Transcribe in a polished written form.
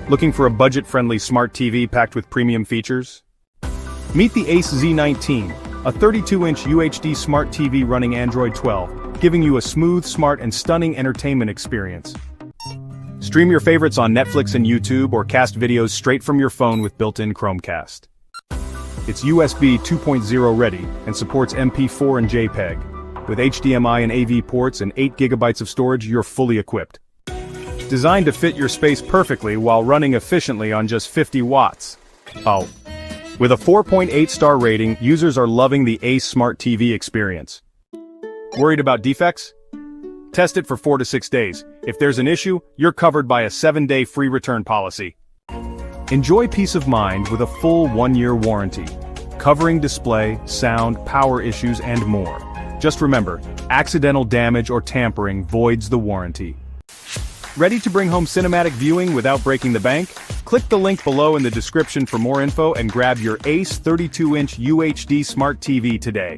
Looking for a budget-friendly smart TV packed with premium features? Meet the ACE ZE19, a 32-inch UHD smart TV running Android 12, giving you a smooth, smart, and stunning entertainment experience. Stream your favorites on Netflix and YouTube or cast videos straight from your phone with built-in Chromecast. It's USB 2.0 ready and supports MP4 and JPEG. With HDMI and AV ports and 8 GB of storage, you're fully equipped. Designed to fit your space perfectly while running efficiently on just 50 watts. Oh. With a 4.8-star rating, users are loving the ACE Smart TV experience. Worried about defects? Test it for 4 to 6 days. If there's an issue, you're covered by a 7-day free return policy. Enjoy peace of mind with a full 1-year warranty, covering display, sound, power issues, and more. Just remember, accidental damage or tampering voids the warranty. Ready to bring home cinematic viewing without breaking the bank? Click the link below in the description for more info and grab your ACE 32-inch UHD Smart TV today.